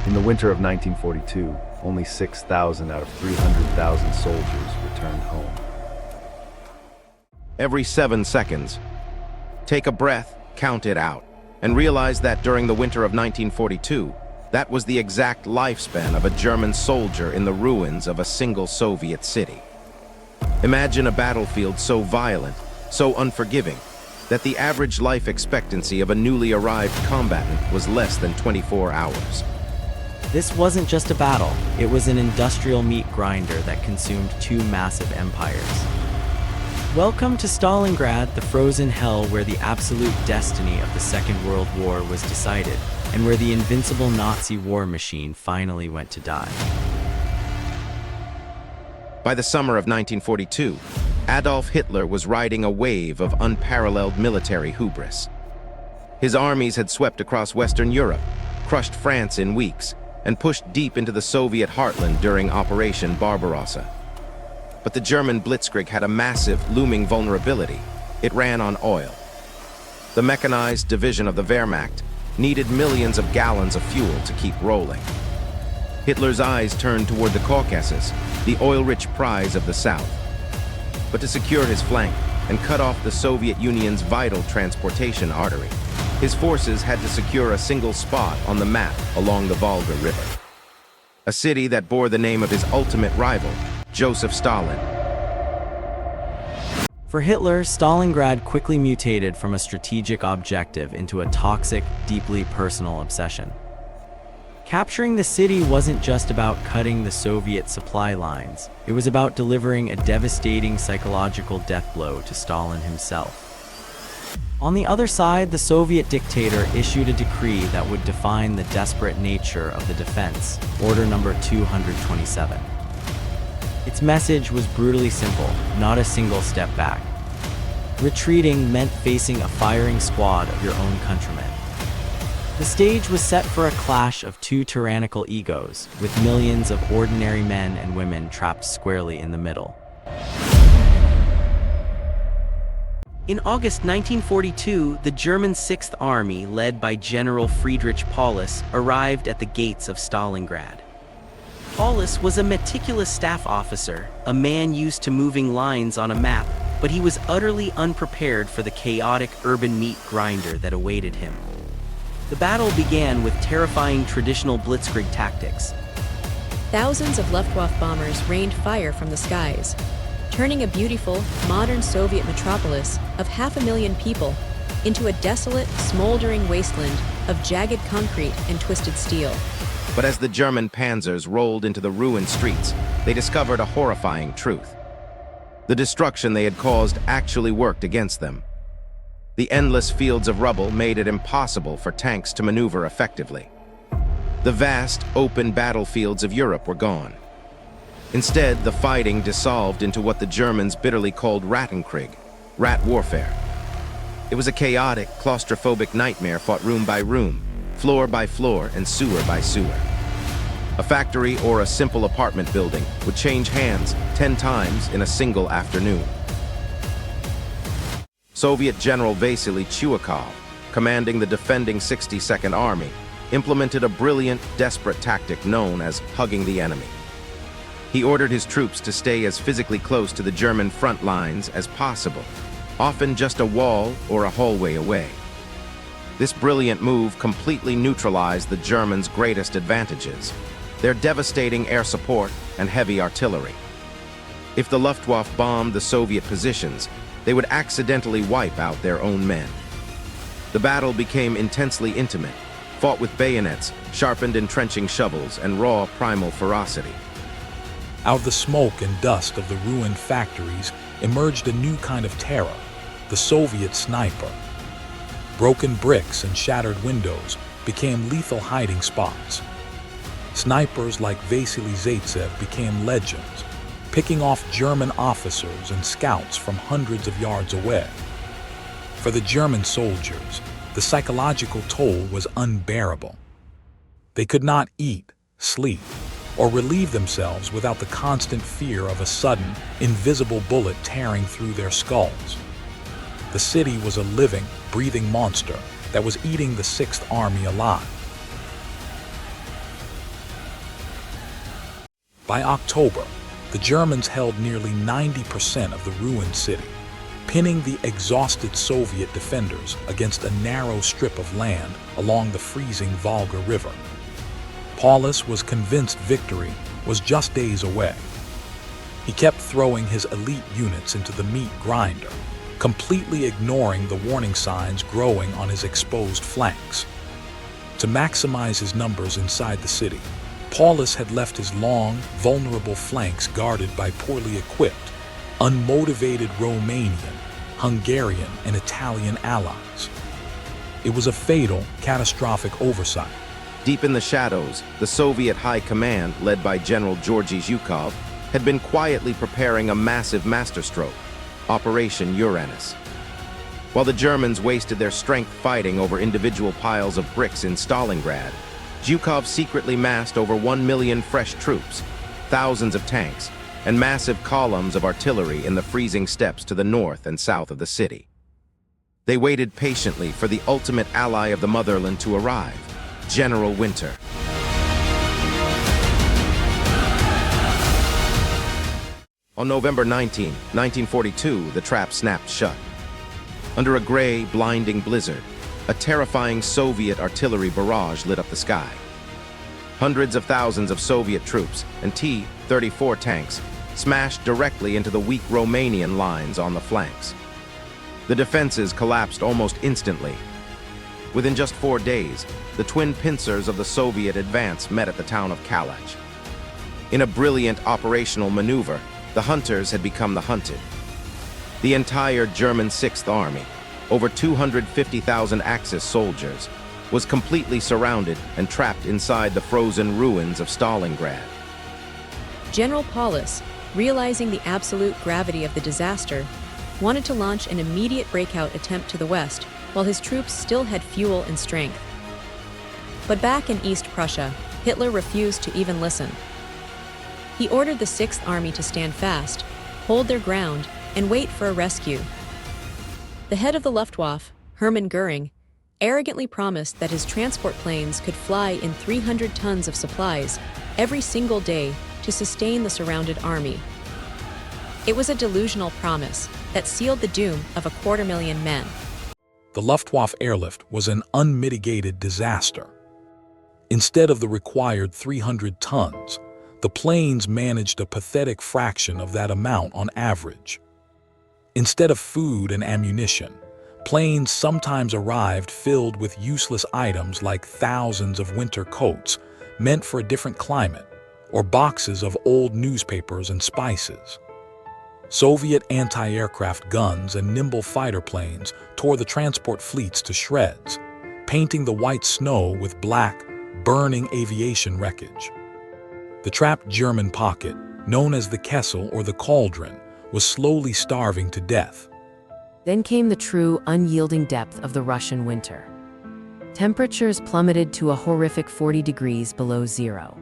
In the winter of 1942, only 6,000 out of 300,000 soldiers returned home. Every 7 seconds, take a breath, count it out, and realize that during the winter of 1942, that was the exact lifespan of a German soldier in the ruins of a single Soviet city. Imagine a battlefield so violent, so unforgiving, that the average life expectancy of a newly arrived combatant was less than 24 hours. This wasn't just a battle, it was an industrial meat grinder that consumed two massive empires. Welcome to Stalingrad, the frozen hell where the absolute destiny of the Second World War was decided, and where the invincible Nazi war machine finally went to die. By the summer of 1942, Adolf Hitler was riding a wave of unparalleled military hubris. His armies had swept across Western Europe, crushed France in weeks, and pushed deep into the Soviet heartland during Operation Barbarossa. But the German blitzkrieg had a massive, looming vulnerability. It ran on oil. The mechanized division of the Wehrmacht needed millions of gallons of fuel to keep rolling. Hitler's eyes turned toward the Caucasus, the oil-rich prize of the South. But to secure his flank and cut off the Soviet Union's vital transportation artery, his forces had to secure a single spot on the map along the Volga River. A city that bore the name of his ultimate rival, Joseph Stalin. For Hitler, Stalingrad quickly mutated from a strategic objective into a toxic, deeply personal obsession. Capturing the city wasn't just about cutting the Soviet supply lines, it was about delivering a devastating psychological death blow to Stalin himself. On the other side, the Soviet dictator issued a decree that would define the desperate nature of the defense, Order Number 227. Its message was brutally simple, not a single step back. Retreating meant facing a firing squad of your own countrymen. The stage was set for a clash of two tyrannical egos, with millions of ordinary men and women trapped squarely in the middle. In August 1942, the German Sixth Army, led by General Friedrich Paulus, arrived at the gates of Stalingrad. Paulus was a meticulous staff officer, a man used to moving lines on a map, but he was utterly unprepared for the chaotic urban meat grinder that awaited him. The battle began with terrifying traditional blitzkrieg tactics. Thousands of Luftwaffe bombers rained fire from the skies, turning a beautiful, modern Soviet metropolis of 500,000 people into a desolate, smoldering wasteland of jagged concrete and twisted steel. But as the German panzers rolled into the ruined streets, they discovered a horrifying truth. The destruction they had caused actually worked against them. The endless fields of rubble made it impossible for tanks to maneuver effectively. The vast, open battlefields of Europe were gone. Instead, the fighting dissolved into what the Germans bitterly called Rattenkrieg, rat warfare. It was a chaotic, claustrophobic nightmare fought room by room, floor by floor, and sewer by sewer. A factory or a simple apartment building would change hands 10 times in a single afternoon. Soviet General Vasily Chuikov, commanding the defending 62nd Army, implemented a brilliant, desperate tactic known as hugging the enemy. He ordered his troops to stay as physically close to the German front lines as possible, often just a wall or a hallway away. This brilliant move completely neutralized the Germans' greatest advantages, their devastating air support and heavy artillery. If the Luftwaffe bombed the Soviet positions, they would accidentally wipe out their own men. The battle became intensely intimate, fought with bayonets, sharpened entrenching shovels, and raw primal ferocity. Out of the smoke and dust of the ruined factories emerged a new kind of terror, the Soviet sniper. Broken bricks and shattered windows became lethal hiding spots. Snipers like Vasily Zaitsev became legends, picking off German officers and scouts from hundreds of yards away. For the German soldiers, the psychological toll was unbearable. They could not eat, sleep, or relieve themselves without the constant fear of a sudden, invisible bullet tearing through their skulls. The city was a living, breathing monster that was eating the Sixth Army alive. By October, the Germans held nearly 90% of the ruined city, pinning the exhausted Soviet defenders against a narrow strip of land along the freezing Volga River. Paulus was convinced victory was just days away. He kept throwing his elite units into the meat grinder, completely ignoring the warning signs growing on his exposed flanks. To maximize his numbers inside the city, Paulus had left his long, vulnerable flanks guarded by poorly equipped, unmotivated Romanian, Hungarian, and Italian allies. It was a fatal, catastrophic oversight. Deep in the shadows, the Soviet High Command, led by General Georgy Zhukov, had been quietly preparing a massive masterstroke, Operation Uranus. While the Germans wasted their strength fighting over individual piles of bricks in Stalingrad, Zhukov secretly massed over 1 million fresh troops, thousands of tanks, and massive columns of artillery in the freezing steppes to the north and south of the city. They waited patiently for the ultimate ally of the motherland to arrive, General Winter. On November 19, 1942, the trap snapped shut. Under a gray, blinding blizzard, a terrifying Soviet artillery barrage lit up the sky. Hundreds of thousands of Soviet troops and T-34 tanks smashed directly into the weak Romanian lines on the flanks. The defenses collapsed almost instantly. Within just 4 days, the twin pincers of the Soviet advance met at the town of Kalach. In a brilliant operational maneuver, the hunters had become the hunted. The entire German Sixth Army, over 250,000 Axis soldiers, was completely surrounded and trapped inside the frozen ruins of Stalingrad. General Paulus, realizing the absolute gravity of the disaster, wanted to launch an immediate breakout attempt to the west while his troops still had fuel and strength. But back in East Prussia, Hitler refused to even listen. He ordered the Sixth Army to stand fast, hold their ground, and wait for a rescue. The head of the Luftwaffe, Hermann Göring, arrogantly promised that his transport planes could fly in 300 tons of supplies every single day to sustain the surrounded army. It was a delusional promise that sealed the doom of 250,000 men. The Luftwaffe airlift was an unmitigated disaster. Instead of the required 300 tons, the planes managed a pathetic fraction of that amount on average. Instead of food and ammunition, planes sometimes arrived filled with useless items like thousands of winter coats meant for a different climate, or boxes of old newspapers and spices. Soviet anti-aircraft guns and nimble fighter planes tore the transport fleets to shreds, painting the white snow with black, burning aviation wreckage. The trapped German pocket, known as the Kessel or the Cauldron, was slowly starving to death. Then came the true, unyielding depth of the Russian winter. Temperatures plummeted to a horrific 40 degrees below zero.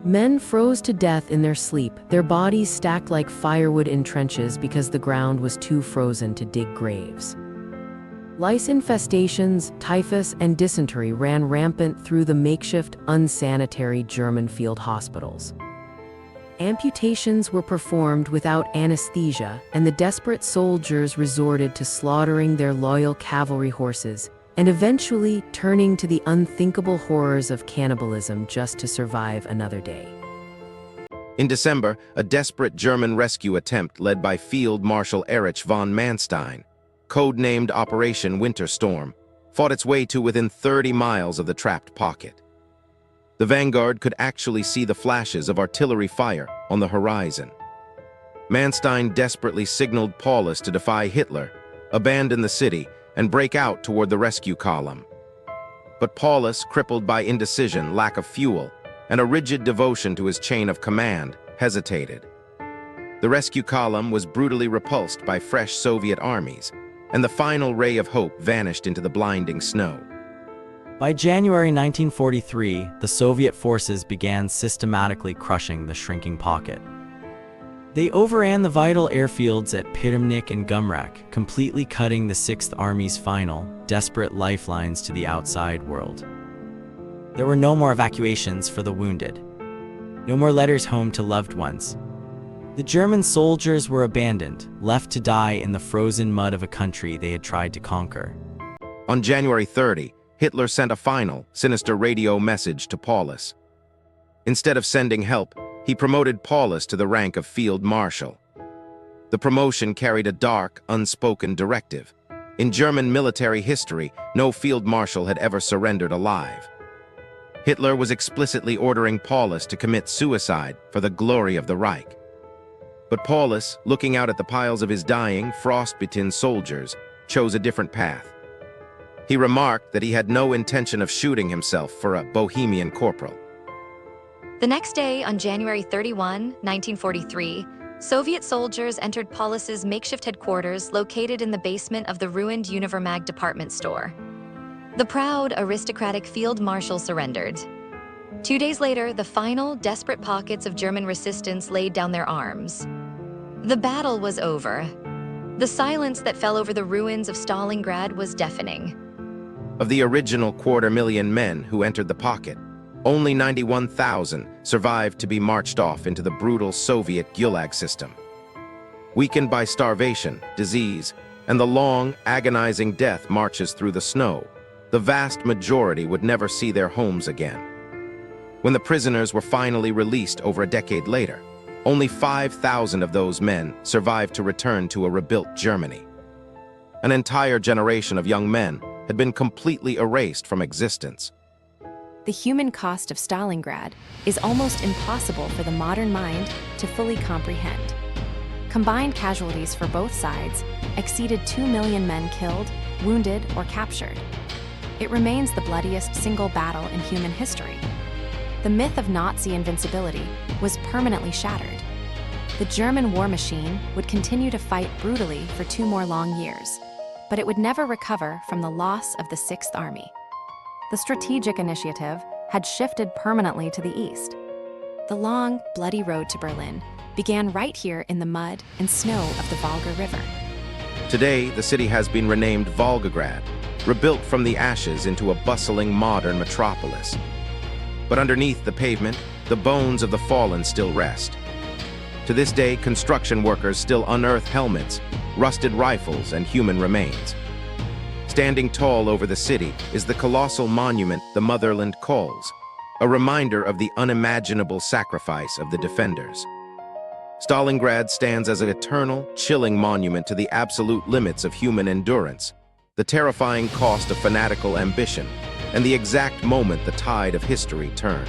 Men froze to death in their sleep, their bodies stacked like firewood in trenches because the ground was too frozen to dig graves. Lice infestations, typhus, and dysentery ran rampant through the makeshift, unsanitary German field hospitals. Amputations were performed without anesthesia, and the desperate soldiers resorted to slaughtering their loyal cavalry horses and eventually turning to the unthinkable horrors of cannibalism just to survive another day. In December, a desperate German rescue attempt led by Field Marshal Erich von Manstein, codenamed Operation Winter Storm, fought its way to within 30 miles of the trapped pocket. The vanguard could actually see the flashes of artillery fire on the horizon. Manstein desperately signaled Paulus to defy Hitler, abandon the city, and break out toward the rescue column. But Paulus, crippled by indecision, lack of fuel, and a rigid devotion to his chain of command, hesitated. The rescue column was brutally repulsed by fresh Soviet armies, and the final ray of hope vanished into the blinding snow. By January 1943, the Soviet forces began systematically crushing the shrinking pocket. They overran the vital airfields at Pyramnik and Gumrak, completely cutting the Sixth Army's final, desperate lifelines to the outside world. There were no more evacuations for the wounded. No more letters home to loved ones. The German soldiers were abandoned, left to die in the frozen mud of a country they had tried to conquer. On January 30, Hitler sent a final, sinister radio message to Paulus. Instead of sending help, he promoted Paulus to the rank of Field Marshal. The promotion carried a dark, unspoken directive. In German military history, no field marshal had ever surrendered alive. Hitler was explicitly ordering Paulus to commit suicide for the glory of the Reich. But Paulus, looking out at the piles of his dying, frost-bitten soldiers, chose a different path. He remarked that he had no intention of shooting himself for a Bohemian corporal. The next day, on January 31, 1943, Soviet soldiers entered Paulus's makeshift headquarters located in the basement of the ruined Univermag department store. The proud, aristocratic field marshal surrendered. 2 days later, the final, desperate pockets of German resistance laid down their arms. The battle was over. The silence that fell over the ruins of Stalingrad was deafening. Of the original 250,000 men who entered the pocket, only 91,000 survived to be marched off into the brutal Soviet Gulag system. Weakened by starvation, disease, and the long, agonizing death marches through the snow, the vast majority would never see their homes again. When the prisoners were finally released over a decade later, only 5,000 of those men survived to return to a rebuilt Germany. An entire generation of young men had been completely erased from existence. The human cost of Stalingrad is almost impossible for the modern mind to fully comprehend. Combined casualties for both sides exceeded 2 million men killed, wounded, or captured. It remains the bloodiest single battle in human history. The myth of Nazi invincibility was permanently shattered. The German war machine would continue to fight brutally for 2 more long years, but it would never recover from the loss of the Sixth Army. The strategic initiative had shifted permanently to the east. The long, bloody road to Berlin began right here in the mud and snow of the Volga River. Today, the city has been renamed Volgograd, rebuilt from the ashes into a bustling modern metropolis. But underneath the pavement, the bones of the fallen still rest. To this day, construction workers still unearth helmets, rusted rifles, and human remains. Standing tall over the city is the colossal monument the motherland calls, a reminder of the unimaginable sacrifice of the defenders. Stalingrad stands as an eternal, chilling monument to the absolute limits of human endurance, the terrifying cost of fanatical ambition, and the exact moment the tide of history turned.